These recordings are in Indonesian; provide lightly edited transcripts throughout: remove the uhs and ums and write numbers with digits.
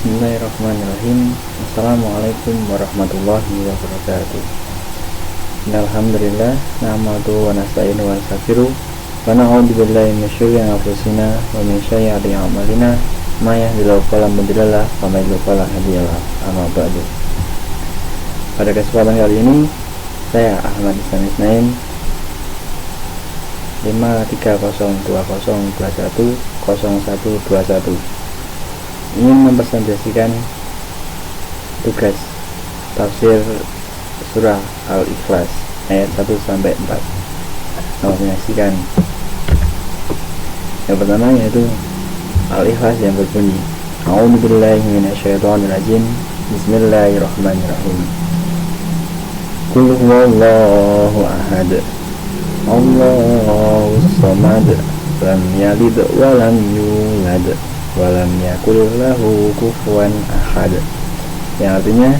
Bismillahirrahmanirrahim. Assalamualaikum warahmatullahi wabarakatuh. Alhamdulillah, nahmaduhu wa nasta'inu wa nastaghfiruh wa na'udzu billahi min syururi anfusina wa min sayyiati a'malina may yahdihillahu fala mudilla lahu wa may yudlil fala hadiya lahu. Amma ba'du. Pada kesempatan kali ini saya Ahmad Islam Isnain 530202100121 ingin mempresentasikan tugas tafsir surah Al-Ikhlas ayat 1-4. Selamat menyaksikan. Yang pertama yaitu Al-Ikhlas yang berbunyi A'udzubillahi minasyaitonirrajim. Bismillahirrahmanirrahim. Qul huwallahu ahad, Allahus samad, lam yalid wa lam yulad walam yakul lahu kufuwan ahad. Yang artinya,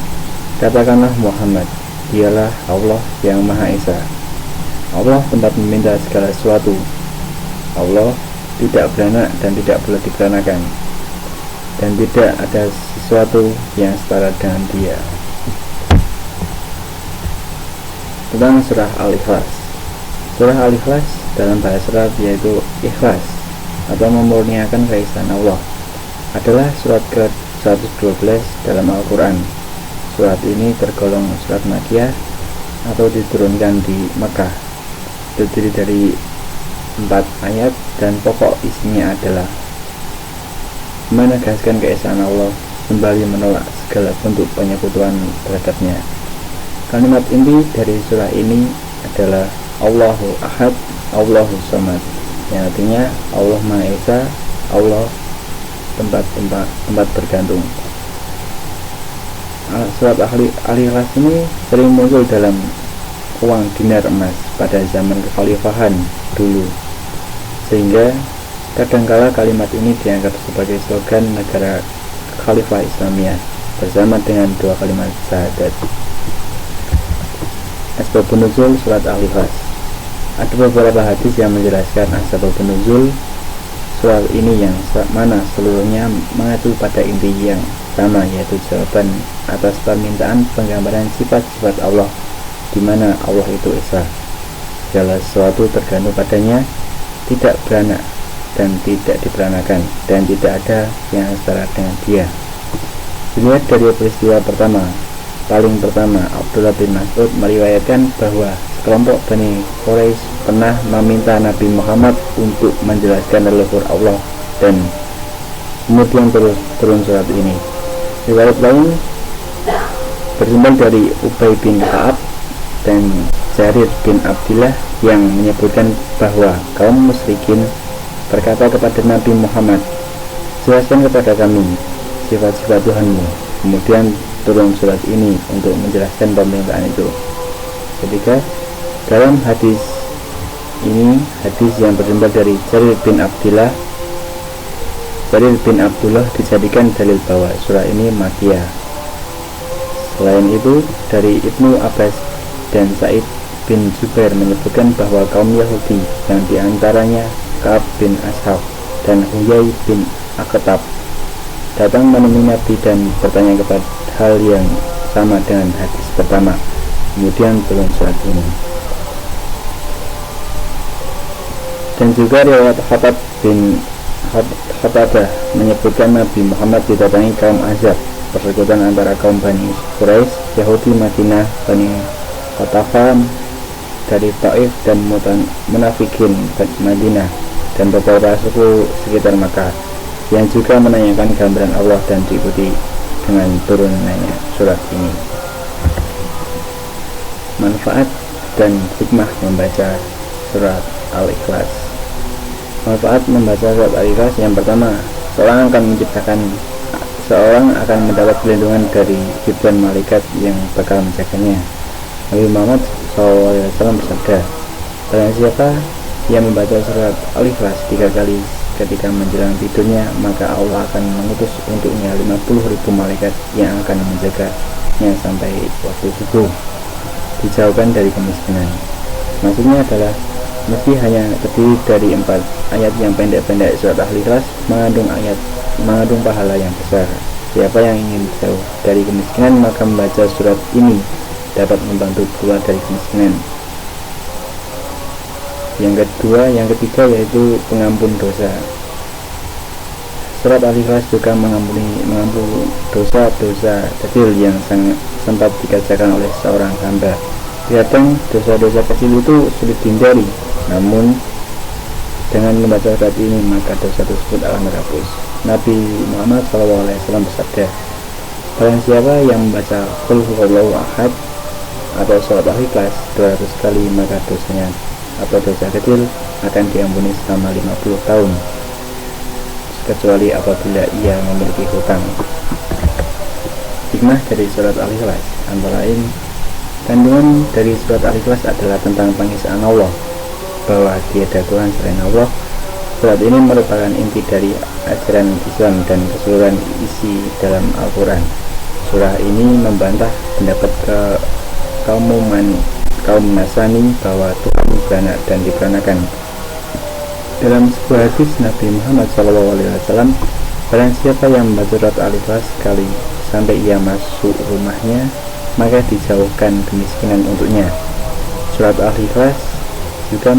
katakanlah Muhammad, dialah Allah yang Maha Esa. Allah tempat meminta segala sesuatu. Allah tidak beranak dan tidak pula diperanakan, dan tidak ada sesuatu yang setara dengan Dia. Tentang surah Al-Ikhlas. Surah Al-Ikhlas dalam bahasa Arab yaitu ikhlas atau memurniakan keesaan Allah, adalah surat ke-112 dalam Al-Quran. Surat ini tergolong surat Makkiyah atau diturunkan di Mekah. Terdiri dari 4 ayat dan pokok isinya adalah menegaskan keesaan Allah kembali menolak segala bentuk penyekutuan terhadapnya. Kalimat inti dari surah ini adalah Allahu Ahad, Allahu Samad, yang artinya Allah Maha Esa, Allah tempat bergantung. Surat Al-Ikhlas ini sering muncul dalam uang dinar emas pada zaman kekhalifahan dulu, sehingga kadangkala kalimat ini dianggap sebagai slogan negara Khalifah Islamiyah bersama dengan 2 kalimat syahadat. Asbabun nuzul surat Al-Ikhlas. Ada beberapa hadis yang menjelaskan asbabun nuzul surat ini yang mana seluruhnya mengacu pada inti yang sama, yaitu jawaban atas permintaan penggambaran sifat-sifat Allah, di mana Allah itu Esa. Segala sesuatu tergantung padanya, tidak beranak dan tidak diperanakan, dan tidak ada yang setara dengan Dia. Dilihat dari peristiwa paling pertama, Abdullah bin Mas'ud meriwayatkan bahwa kelompok Bani Quraisy pernah meminta Nabi Muhammad untuk menjelaskan leluhur Allah, dan kemudian turun surat ini. Riwayat lain bersumber dari Ubay bin Ka'ab dan Jarir bin Abdillah yang menyebutkan bahwa kaum musyrikin berkata kepada Nabi Muhammad, jelaskan kepada kami sifat-sifat Tuhanmu. Kemudian turun surat ini untuk menjelaskan permintaan itu. Ketiga, dalam hadis ini, hadis yang bersumber dari Jarir bin Abdullah dijadikan dalil bahwa surah ini Makkiyah. Selain itu, dari Ibnu Abbas dan Sa'id bin Jubair menyebutkan bahwa kaum Yahudi yang diantaranya Ka'ab bin Ashab dan Huyai bin Akhtab datang menemui Nabi dan bertanya kepada hal yang sama dengan hadis pertama. Kemudian turun surat ini. Dan juga riwayat Khattab bin Khattadah menyebutkan Nabi Muhammad didatangi kaum Ahzab, persekutuan antara kaum Bani Quraisy, Yahudi Madinah, Bani Qatafah dari Taif, dan Munafikin Madinah, dan beberapa suku sekitar Makkah, yang juga menanyakan gambaran Allah, dan diikuti dengan turunannya surat ini. Manfaat dan hikmah membaca surat Al-Ikhlas. Manfaat membaca surat Al-Ikhlas: yang pertama, seorang akan mendapat perlindungan dari ribuan malaikat yang bakal menjaganya. Nabi Muhammad SAW bersabda, barang siapa yang membaca surat Al-Ikhlas 3 kali ketika menjelang tidurnya, maka Allah akan mengutus untuknya 50.000 malaikat yang akan menjaganya sampai waktu subuh, dijauhkan dari kemiskinan. Maksudnya adalah meski hanya terdiri dari 4 ayat yang pendek-pendek, surat Al-Ikhlas mengandung pahala yang besar. Siapa yang ingin jauh dari kemiskinan, maka membaca surat ini dapat membantu keluar dari kemiskinan. Yang ketiga yaitu pengampun dosa. Surat Al-Ikhlas juga mengampuni dosa-dosa kecil yang sempat dikerjakan oleh seorang hamba. Terkadang dosa-dosa kecil itu sulit dihindari, namun dengan membaca surat ini maka dosa tersebut akan terhapus. Nabi Muhammad SAW bersabda, barang siapa yang membaca Qul huwallahu ahad atau surat Al-Ikhlas 200 kali, maka dosanya atau dosa kecil akan diampuni selama 50 tahun, kecuali apabila ia memiliki hutang. Hikmah dari surat Al-Ikhlas antara lain, kandungan dari surat Al-Ikhlas adalah tentang pengisaan Allah, bahwa tiada Tuhan selain Allah. Surat ini merupakan inti dari ajaran Islam dan keseluruhan isi dalam Al-Quran. Surah ini membantah pendapat kaum Nasrani bahwa Tuhan beranak dan diperanakan. Dalam sebuah hadis Nabi Muhammad SAW, barang siapa yang membaca surat Al-Ikhlas sekali sampai ia masuk rumahnya, maka dijauhkan kemiskinan untuknya. Surat Al-Ikhlas juga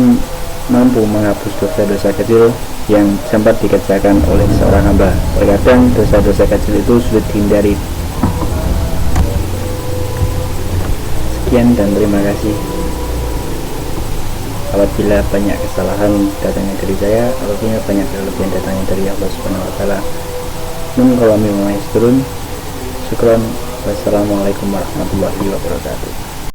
mampu menghapus dosa-dosa kecil yang sempat dikerjakan oleh seorang hamba. Terkadang dosa-dosa kecil itu sulit dihindari. Sekian dan terima kasih. Apabila banyak kesalahan datangnya dari saya, apabila banyak kelebihan datangnya dari Allah Subhanahu wa taala. Min qalami wa maisturun. Syukran. Wassalamualaikum warahmatullahi wabarakatuh.